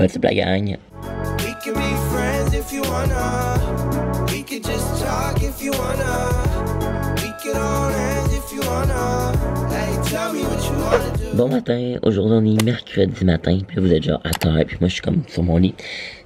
What's up la gang? We can be friends if you wanna. We could just talk if you wanna. We could all end if you wanna. Hey, tell me what you wanna do. Bon matin, aujourd'hui on est mercredi matin, puis là vous êtes genre à terre, puis moi je suis comme sur mon lit.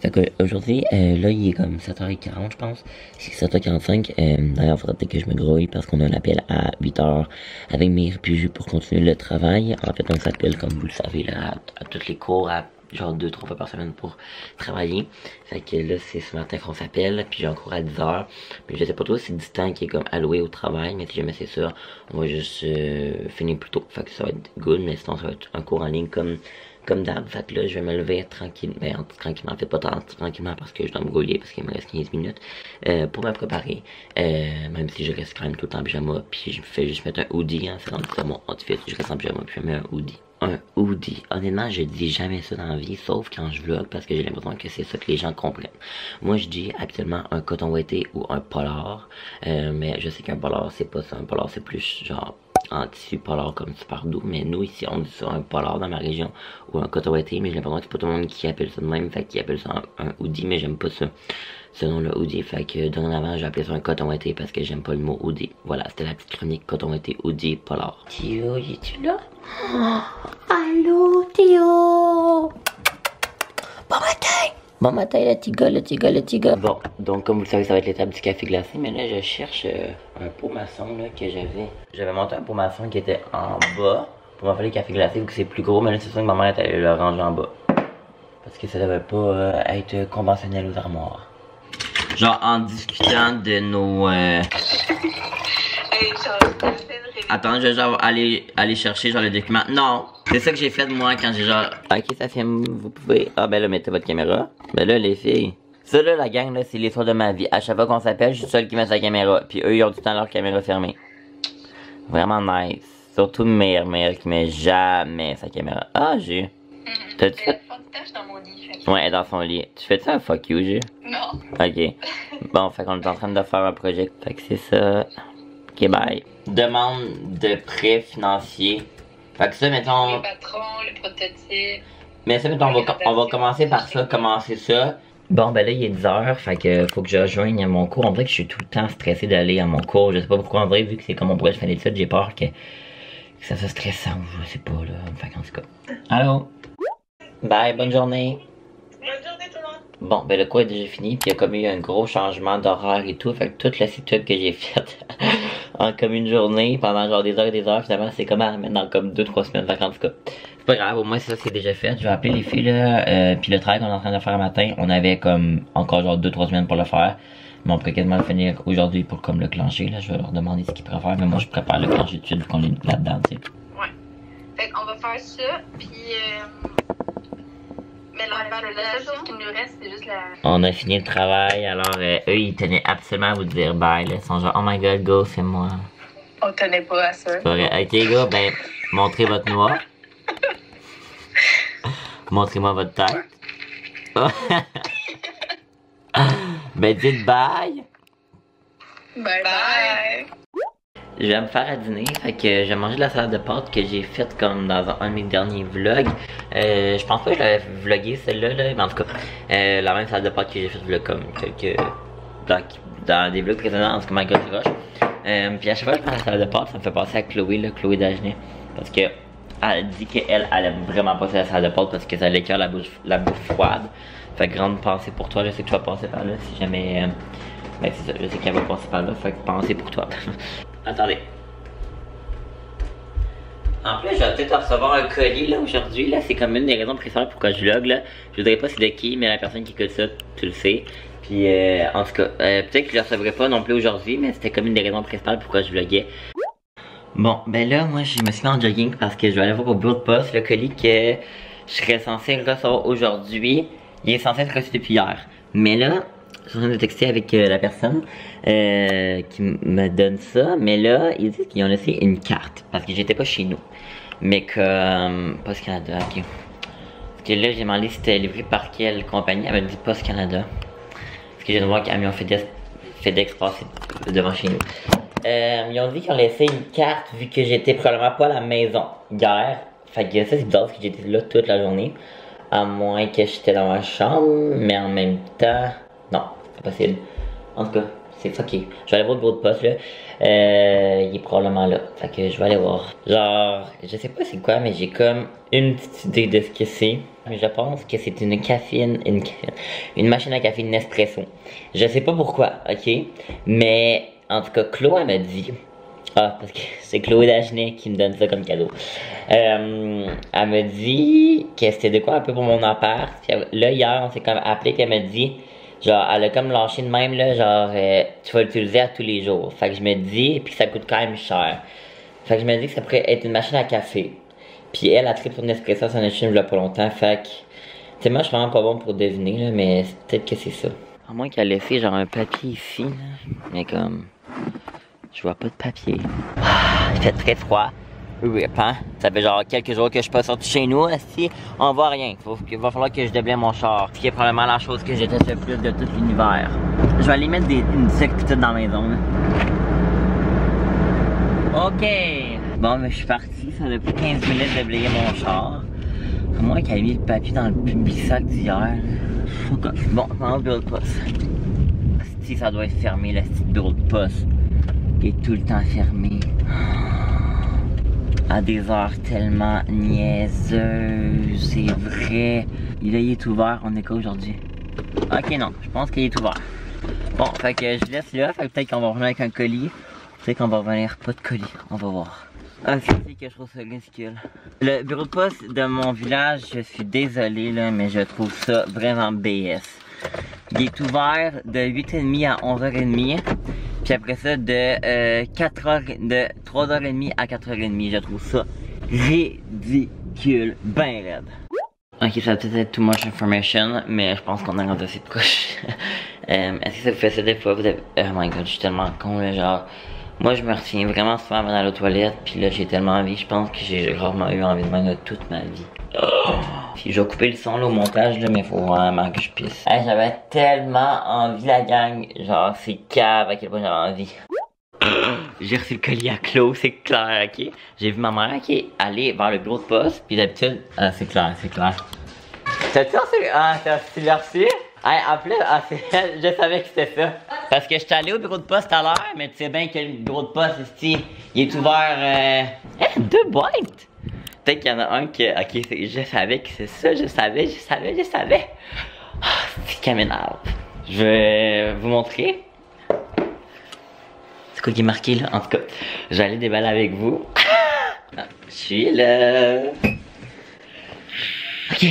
Fait que aujourd'hui, là il est comme 7h40 je pense, c'est 7h45, d'ailleurs il faudrait peut-être que je me grouille parce qu'on a un appel à 8h avec mes puis pour continuer le travail. En fait on s'appelle comme vous le savez là, à tous les cours, à genre 2-3 fois par semaine pour travailler. Fait que là c'est ce matin qu'on s'appelle, puis j'ai un cours à 10h. Mais je sais pas trop si c'est du temps qui est comme alloué au travail, mais si jamais c'est ça, on va juste finir plus tôt. Fait que ça va être good, mais sinon ça va être un cours en ligne comme d'hab. Fait que là je vais me lever tranquille, tranquillement, en fait pas tant tranquillement parce que je dois me grouiller parce qu'il me reste 15 minutes pour me préparer, même si je reste quand même tout le temps en pyjama, puis je fais juste mettre un hoodie, hein, c'est rendu ça mon outfit, je reste en pyjama puis je mets un hoodie. Un hoodie. Honnêtement, je dis jamais ça dans la vie, sauf quand je vlog, parce que j'ai l'impression que c'est ça que les gens comprennent. Moi, je dis habituellement un coton ouaté ou un polar, mais je sais qu'un polar, c'est pas ça. Un polar, c'est plus genre en tissu polar comme super doux, mais nous, ici, on dit ça un polar dans ma région, ou un coton ouaté, mais j'ai l'impression que c'est pas tout le monde qui appelle ça de même, fait qu'ils appellent ça un hoodie, mais j'aime pas ça. Selon le hoodie, fait que dorénavant j'ai appelé ça un coton ouaté parce que j'aime pas le mot hoodie. Voilà, c'était la petite chronique coton ouaté, hoodie, polar. Théo, es-tu là? Oh, allô Théo! Bon matin! Bon matin le petit gars. Bon, donc comme vous le savez, ça va être l'étape du café glacé, mais là je cherche un pot maçon là que j'avais. J'avais monté un pot maçon qui était en bas pour m'en faire le café glacé vu que c'est plus gros, mais là c'est sûr que ma mère est allée le ranger en bas. Parce que ça devait pas être conventionnel aux armoires. Genre en discutant de nos Attends, je vais genre aller chercher genre le document. Non, c'est ça que j'ai fait moi quand j'ai genre ok ça filme, vous pouvez. Ah ben là mettez votre caméra. Ben là les filles. Ça là la gang là c'est l'histoire de ma vie. À chaque fois qu'on s'appelle, je suis seul qui met sa caméra. Puis eux ils ont tout le temps leur caméra fermée. Vraiment nice. Surtout mère qui met jamais sa caméra. Ah j'ai. T'as-tu fait? Dans mon lit, ouais, elle est dans son lit. Tu fais ça un fuck you, j'ai? Non. Ok. Bon, fait qu'on est en train de faire un projet. Fait que c'est ça. Ok, bye. Demande de prêt financier. Fait que ça, mettons. Le patron, le prototype. Mais ça, mettons, on va commencer par ça, commencer ça. Bon, ben là, il est 10h. Fait que faut que je rejoigne mon cours. On dirait que je suis tout le temps stressé d'aller à mon cours. Je sais pas pourquoi, en vrai, vu que c'est comme on pourrait faire d'études, j'ai peur que ça soit stressant. Je sais pas, là. Fait qu'en tout cas. Allô? Bye, bonne journée. Bonne journée tout le monde. Bon, ben le cours est déjà fini, puis il y a comme eu un gros changement d'horaire et tout, fait que toute la setup que j'ai faite en comme une journée, pendant genre des heures et des heures, finalement c'est comme à remettre dans comme 2-3 semaines de vacances en tout cas. C'est pas grave, au moins ça c'est déjà fait, je vais appeler les filles là, puis le travail qu'on est en train de faire un matin, on avait comme encore genre 2-3 semaines pour le faire, mais on pourrait quasiment le finir aujourd'hui pour comme le clencher, là, je vais leur demander ce qu'ils préfèrent, mais moi je prépare le clencher de suite vu qu'on est là-dedans, tu sais. Ouais. Fait qu'on va faire ça, puis mais la seule chose qui nous reste, c'est juste la... On a fini le travail, alors eux ils tenaient absolument à vous dire bye là. Ils sont genre oh my god go c'est moi. On tenait pas à ça. Ok les gars, ben montrez votre noix. Montrez-moi votre tête. Ben dites bye. Bye bye. Je vais me faire à dîner, fait que j'ai mangé de la salade de pâtes que j'ai faite comme dans un de mes derniers vlogs. Je pense pas que je l'avais vlogué celle-là, là, mais en tout cas, la même salade de pâtes que j'ai faite vlog comme quelques dans des vlogs précédents, en tout cas ma gueule roche. Puis à chaque fois que je prends la salade de pâtes, ça me fait penser à Chloé, là, Chloé Dagenet, parce que elle dit qu'elle aime vraiment pas la salade de pâtes parce que ça l'écoeure la bouffe froide. Fait que grande pensée pour toi, je sais que tu vas passer par là si jamais. Ben c'est ça, je sais qu'elle va passer par là, fait que pensez pour toi. Attendez. En plus, je vais peut-être recevoir un colis là aujourd'hui. Là, c'est comme une des raisons principales pourquoi je vlog là. Je ne dirais pas c'est de qui, mais la personne qui écoute ça, tu le sais. Puis en tout cas, peut-être que je le recevrai pas non plus aujourd'hui, mais c'était comme une des raisons principales pourquoi je vloguais. Bon, ben là, moi je me suis mis en jogging parce que je vais aller voir au bureau de poste le colis que je serais censé recevoir aujourd'hui. Il est censé être reçu depuis hier. Mais là, je suis en train de texter avec la personne qui me donne ça, mais là, ils disent qu'ils ont laissé une carte, parce que j'étais pas chez nous. Mais que, Post Canada, ok. Parce que là, j'ai demandé si c'était livré par quelle compagnie, elle m'a dit Post Canada. Parce que j'ai de voir qu'un camion FedEx passait devant chez nous. Ils ont dit qu'ils ont laissé une carte, vu que j'étais probablement pas à la maison hier. Fait que ça, c'est bizarre, parce que j'étais là toute la journée. À moins que j'étais dans ma chambre, mais en même temps... Non, c'est possible. En tout cas, c'est fucké. Je vais aller voir le bureau de poste, là. Il est probablement là. Fait que je vais aller voir. Genre, je sais pas c'est quoi, mais j'ai comme une petite idée de ce que c'est. Je pense que c'est une machine à café Nespresso. Je sais pas pourquoi, ok? Mais, en tout cas, Chloé, elle m'a dit... Ah, parce que c'est Chloé Dagenet qui me donne ça comme cadeau. Elle m'a dit que c'était de quoi un peu pour mon appart. Puis là, hier, on s'est comme appelé qu'elle m'a dit... Genre, elle a comme lâché de même, là, genre, tu vas l'utiliser à tous les jours. Fait que je me dis, puis ça coûte quand même cher. Fait que je me dis que ça pourrait être une machine à café. Puis elle a trippé sur Nespresso, ça en a acheté il y a pas longtemps. Fait que, tu sais, moi, je suis vraiment pas bon pour deviner, là, mais peut-être que c'est ça. À moins qu'elle ait fait, genre, un papier ici, là. Mais comme, je vois pas de papier. Ah, il fait très froid. Oui, hein? Ça fait genre quelques jours que je suis pas sorti chez nous, si on voit rien. Il va falloir que je déblaye mon char. Ce qui est probablement la chose que j'ai déteste le plus de tout l'univers. Je vais aller mettre une certitude dans la maison. Là. Ok! Bon, mais je suis parti. Ça a pris 15 minutes de déblayer mon char. À moins qu'elle ait mis le papier dans le public-sac d'hier. Bon, je m'en vais au bureau de poste. Si ça doit être fermé, le petit bureau de poste. Il est tout le temps fermé. À des heures tellement niaiseuses, c'est vrai. Il est ouvert, on est quoi aujourd'hui? Ok, non, je pense qu'il est ouvert. Bon, fait que je laisse là, fait que peut-être qu'on va revenir avec un colis. Peut-être qu'on va revenir pas de colis, on va voir. Ah, c'est que je trouve ça ridicule. Le bureau de poste de mon village, je suis désolé là, mais je trouve ça vraiment BS. Il est ouvert de 8h30 à 11h30. Puis après ça, de 3h30 à 4h30, je trouve ça ridicule, ben raide. Ok, ça va peut-être être too much information, mais je pense qu'on a rendu assez de couche. Est-ce que ça vous fait ça des fois? Vous avez... Oh my god, je suis tellement con, là, genre... Moi, je me retiens vraiment souvent avant d'aller aux toilettes, puis là, j'ai tellement envie, je pense que j'ai rarement eu envie de même de toute ma vie. Puis je vais couper le son là, au montage, là, mais faut vraiment que je pisse. Hey, j'avais tellement envie, la gang. Genre, c'est cave à quel point j'avais envie. J'ai reçu le colis à Chloé, c'est clair, ok? J'ai vu ma mère, ok, aller vers le bureau de poste, puis d'habitude, c'est clair, c'est clair. T'as-tu reçu? Ah, tu l'as reçu? Hey, en plus, je savais que c'était ça. Parce que j'étais allé au bureau de poste tout à l'heure, mais tu sais bien que le bureau de poste, ici, il est ouvert, 2 boîtes! Peut-être qu'il y en a un qui... Ok, je savais que c'est ça, je savais. Ah, c'est caménal. Je vais vous montrer. C'est quoi qui est marqué là? En tout cas, je vais aller déballer avec vous. Ah, je suis là. Ok,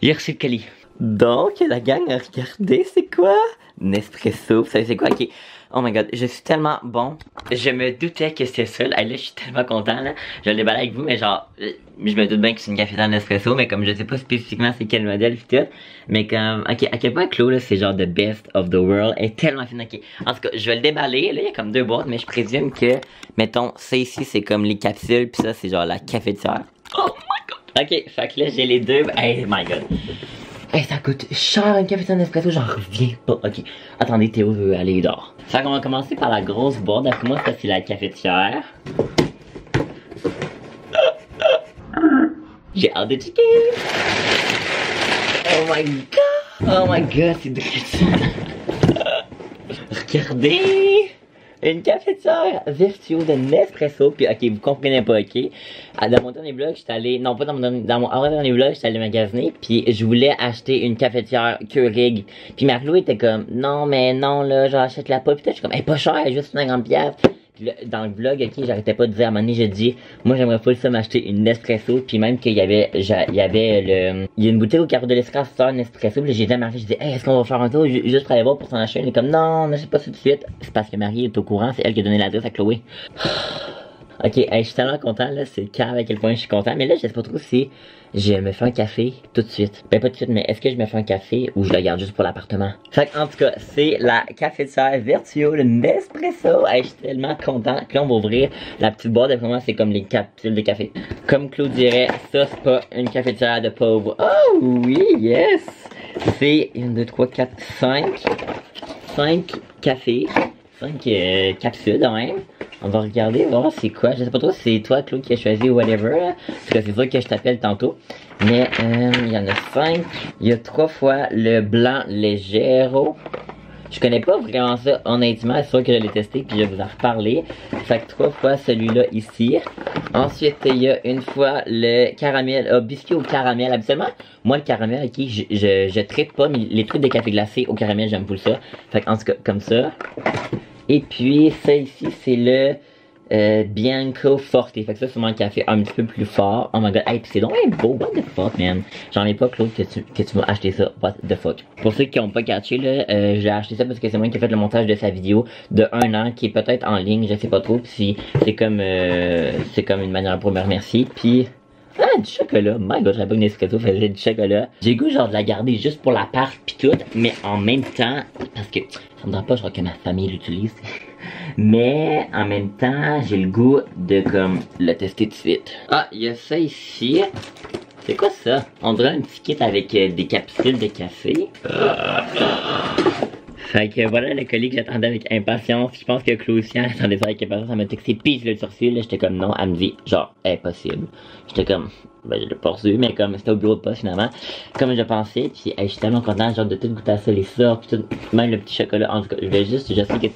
j'ai reçu le colis. Donc, la gang a regardé, c'est quoi? Nespresso, vous savez c'est quoi? Ok. Oh my god, je suis tellement bon. Je me doutais que c'était ça. Là, je suis tellement content. Là. Je vais le déballer avec vous, mais genre, je me doute bien que c'est une cafetière Nespresso, mais comme je sais pas spécifiquement c'est quel modèle pis tout. Mais comme, ok, à quel point Chloé, c'est genre the best of the world. Elle est tellement fine, ok. En tout cas, je vais le déballer. Là, il y a comme 2 boîtes, mais je présume que, mettons, ça ici, c'est comme les capsules, pis ça, c'est genre la cafetière. Oh my god. Ok, fait que là, j'ai les deux. Hey my god. Hey, ça coûte cher une cafetière Nespresso, j'en reviens pas. Ok, attendez, Théo veut aller dehors. Fait qu'on va commencer par la grosse boîte. D'après moi, ça c'est la cafetière. J'ai hâte de checker. Oh my god. Oh my god, c'est drôle. Regardez. Une cafetière Vertuo de Nespresso. Puis ok, vous comprenez pas, ok. Dans mon dernier vlog, j'étais allé... Non, pas dans mon avant-dernier vlog, j'étais allé magasiner. Puis je voulais acheter une cafetière Keurig. Puis Marc-Louis était comme, non, mais non, là, j'achète-la pas. Puis je suis comme, elle est pas chère, elle est juste 50$. Puis là, dans le vlog, ok, j'arrêtais pas de dire, à un moment donné, j'ai dit, moi, j'aimerais pas ça m'acheter une Nespresso. Puis même qu'il y avait, il y a une bouteille au carreau de l'espresso Nespresso. Puis j'ai dit à Marie, je dis, hey, est-ce qu'on va faire un tour juste pour aller voir pour s'en acheter une? Elle est comme, non, n'achète pas ça tout de suite. C'est parce que Marie est au courant, c'est elle qui a donné l'adresse à Chloé. Ok, hey, je suis tellement content, là, c'est calme à quel point je suis content. Mais là, je sais pas trop si je me fais un café tout de suite. Ben, pas tout de suite, mais est-ce que je me fais un café ou je le garde juste pour l'appartement? Fait en tout cas, c'est la cafetière Vertuo, le Nespresso. Hey, je suis tellement content. Puis là, on va ouvrir la petite boîte. D'après moi, c'est comme les capsules de café. Comme Claude dirait, ça, c'est pas une cafetière de pauvre. Oh, oui, yes! C'est 1, 2, 3, 4, 5 cafés. 5 capsules, quand même. On va regarder, voir c'est quoi. Je sais pas trop si c'est toi, Claude, qui a choisi ou whatever. Là. Parce que c'est sûr que je t'appelle tantôt. Mais il y en a 5. Il y a 3 fois le blanc légero. Je connais pas vraiment ça, honnêtement. C'est sûr que je l'ai testé puis je vais vous en reparler. Fait que 3 fois celui-là ici. Ensuite, il y a une fois le caramel, biscuit au caramel. Habituellement, moi, le caramel, ok, je traite pas, mais les trucs de café glacé au caramel, j'aime beaucoup ça. Fait que, en tout cas, comme ça. Et puis, ça ici, c'est le Bianco Forte. Fait que ça, c'est mon café un petit peu plus fort. Oh my god, hey, pis c'est donc beau. What the fuck, man? J'en ai pas, Claude, que tu m'as acheté ça. What the fuck? Pour ceux qui ont pas catché, là, j'ai acheté ça parce que c'est moi qui ai fait le montage de sa vidéo de 1 an, qui est peut-être en ligne, je sais pas trop. Pis c'est comme une manière pour me remercier. Puis ah, du chocolat. My god, j'avais pas une Nespresso, faisait du chocolat. J'ai goût genre de la garder juste pour la part pis tout, mais en même temps, parce que ça me dérange pas, je crois que ma famille l'utilise. Mais en même temps, j'ai le goût de comme le tester tout de suite. Ah, il y a ça ici. C'est quoi ça? On dirait un petit kit avec des capsules de café. Fait que voilà le colis que j'attendais avec impatience. Je pense que Claude-Cian attendait ça avec impatience. Elle m'a texté pis je l'ai reçu. Là, j'étais comme non. Elle me dit genre impossible. J'étais comme ben je l'ai pas reçu, mais comme c'était au bureau de poste finalement. Comme je pensais. Puis hey, je suis tellement content genre de tout goûter à ça, les sortes, tout, même le petit chocolat. En tout cas, je sais que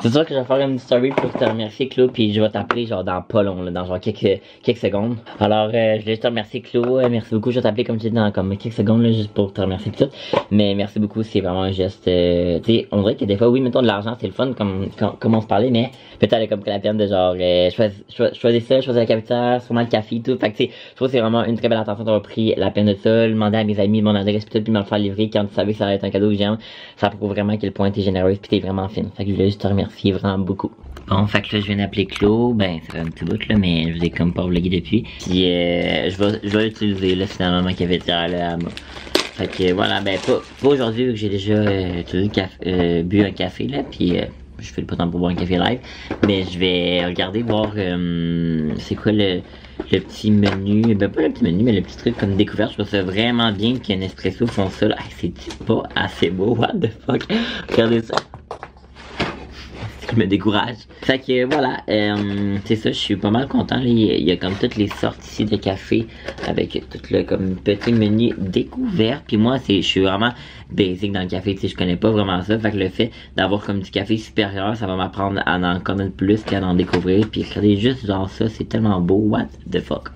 c'est sûr que je vais faire une story pour te remercier, Claude, puis je vais t'appeler genre dans pas long, là, dans genre quelques secondes. Alors, je voulais juste te remercier, Claude. Merci beaucoup. Je vais t'appeler comme tu dis dans comme quelques secondes, là, juste pour te remercier tout. Mais merci beaucoup, c'est vraiment un geste. Tu sais, on dirait que des fois, oui, mettons de l'argent, c'est le fun, comme on se parlait, mais peut-être elle a comme pris la peine de genre choisir ça, choisir la cafetière, sûrement le café et tout. Fait que tu sais, je trouve que c'est vraiment une très belle attention d'avoir pris la peine de ça, demander à mes amis mon adresse puis tout, puis me le faire livrer quand tu savais que ça allait être un cadeau que j'aime. Ça prouve vraiment à quel point t'es généreuse puis t'es vraiment fine. Fait que je voulais juste te remercier vraiment beaucoup. Bon, fait que là, je viens d'appeler Claude. Ben, ça fait un petit bout, là, mais je vous ai comme pas vlogué depuis. Puis, je vais l'utiliser, là, finalement, ma cafetière, là, à moi. Fait que, voilà, ben, pas aujourd'hui, vu que j'ai déjà bu un café, là, puis je fais le pas temps pour boire un café live. Mais je vais regarder, voir, c'est quoi le petit menu, ben pas le petit menu, mais le petit truc comme découverte. Je trouve ça vraiment bien que Nespresso font ça, là. Hey, c'est pas assez beau, what the fuck. Regardez ça. Je me décourage. Fait que voilà, c'est ça, je suis pas mal content. Là. Il y a comme toutes les sortes ici de café avec tout le comme petit menu découvert. Puis moi, je suis vraiment basic dans le café, tu sais, je connais pas vraiment ça. Fait que le fait d'avoir comme du café supérieur, ça va m'apprendre à en connaître plus qu'à en découvrir. Puis regardez juste genre ça, c'est tellement beau, what the fuck.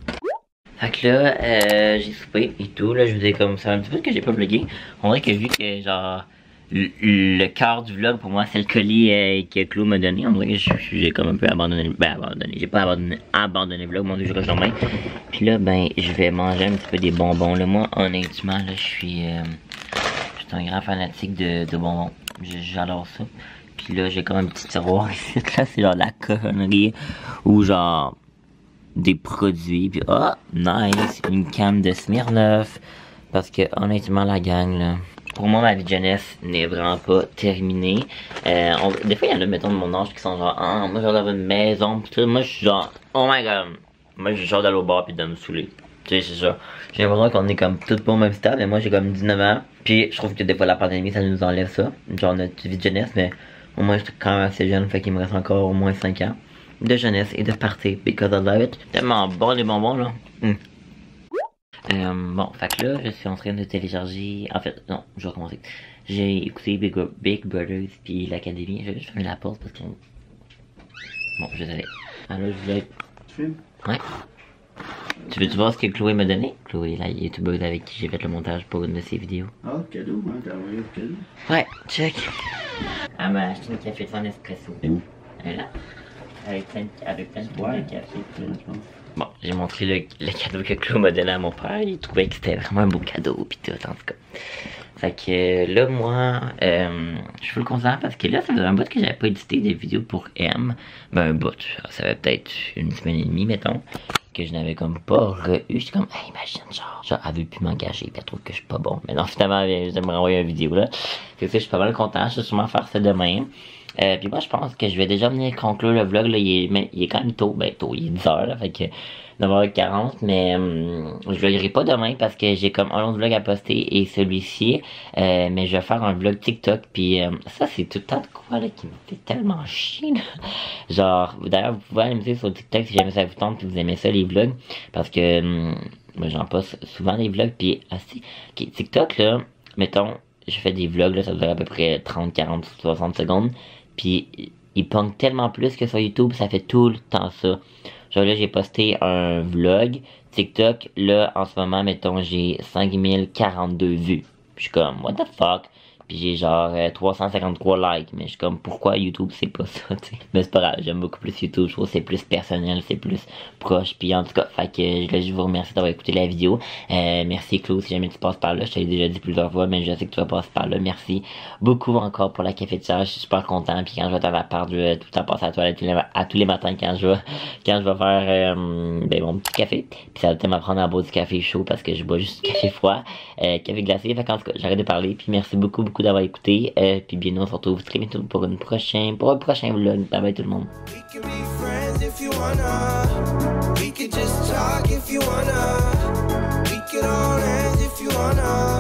Fait que là, j'ai soupé et tout, là, je vous ai comme ça un petit peu que j'ai pas vlogué. On dirait que vu que genre le cœur du vlog pour moi c'est le colis que Claude m'a donné. On dirait que j'ai comme un peu abandonné, j'ai pas abandonné le vlog, mon dieu, je reste en main. Puis là ben je vais manger un petit peu des bonbons là. Moi honnêtement là je suis un grand fanatique de bonbons, j'adore ça. Puis là j'ai comme un petit tiroir ici, là c'est genre de la connerie ou genre des produits. Puis oh nice, une canne de Smirnoff. Parce que honnêtement la gang là, pour moi, ma vie de jeunesse n'est vraiment pas terminée. Des fois, il y en a, mettons, de mon âge qui sont genre, ah, moi, j'ai d'avoir une maison, pis tout. Moi, je suis genre, oh my god. Moi, j'ai genre d'aller au bar pis de me saouler. Tu sais, c'est ça. J'ai l'impression qu'on est comme tout pas au même stade, mais moi, j'ai comme 19 ans. Puis, je trouve que des fois, la pandémie, ça nous enlève ça. Genre, notre vie de jeunesse, mais au moins, je suis quand même assez jeune, fait qu'il me reste encore au moins 5 ans de jeunesse et de party, because I love it. Tellement bon, les bonbons, là. Bon, fait que là, je suis en train de télécharger. En fait, non, je vais recommencer. J'ai écouté Big Brothers puis l'Académie. Je vais juste fermer la pause parce qu'on. Bon, je savais. Alors, je voulais. Tu filmes? Ouais. Tu veux-tu voir ce que Chloé m'a donné? Chloé, la youtubeuse avec qui j'ai fait le montage pour une de ses vidéos. Ah, cadeau, hein, t'as envoyé le cadeau. Ouais, check. Elle m'a acheté une café sans espresso. Et où? Elle est là. Avec plein de café. Je pense. Bon, j'ai montré le cadeau que Claude m'a donné à mon père. Il trouvait que c'était vraiment un beau cadeau pis tout, en tout cas. Fait que là, moi, je suis le content parce que là, ça faisait un bout que j'avais pas édité des vidéos pour M. Ben, un bout. Ça fait peut-être une semaine et demie, mettons, que je n'avais comme pas eu. J'étais comme, hey, imagine, genre, elle veut plus m'engager pis elle trouve que je suis pas bon. Mais non, finalement, je vais me renvoyer une vidéo, là. Fait que je suis pas mal content. Je vais sûrement faire ça demain. Puis moi, je pense que je vais déjà venir conclure le vlog, là, il est quand même tôt, il est 10h, là, fait que 9h40, mais je vloggerai pas demain parce que j'ai comme un autre vlog à poster et celui-ci, mais je vais faire un vlog TikTok, puis ça, c'est tout le temps de quoi, là, qui me fait tellement chier, là. Genre, d'ailleurs, vous pouvez aller me suivre sur TikTok si jamais ça vous tente, puis vous aimez ça, les vlogs, parce que moi, j'en poste souvent des vlogs, puis okay, TikTok, là, mettons, je fais des vlogs, là, ça dure à peu près 30, 40, 60 secondes, puis il pogne tellement plus que sur YouTube, ça fait tout le temps ça. Genre là, j'ai posté un vlog TikTok, là, en ce moment, mettons, j'ai 5042 vues. Puis je suis comme, what the fuck? Puis j'ai genre 353 likes, mais je suis comme, pourquoi YouTube c'est pas ça, tu sais? Mais c'est pas grave, j'aime beaucoup plus YouTube, je trouve que c'est plus personnel, c'est plus proche, puis en tout cas, fait que je vous remercie d'avoir écouté la vidéo. Merci Claude, si jamais tu passes par là, je te l'ai déjà dit plusieurs fois, mais je sais que tu vas passer par là, merci beaucoup encore pour la cafetière, je suis super content, puis quand je vais t'en part, je vais tout le temps passer à toi à tous les matins quand je vais faire mon petit café, puis ça va peut-être m'apprendre à boire du café chaud, parce que je bois juste du café froid, café glacé, fait qu'en tout cas, j'arrête de parler, puis merci beaucoup d'avoir écouté. Puis bien, on se retrouve très bientôt pour un prochain vlog. Bye bye tout le monde. We can be friends if you wanna. We could just talk if you wanna. We could all end if you wanna.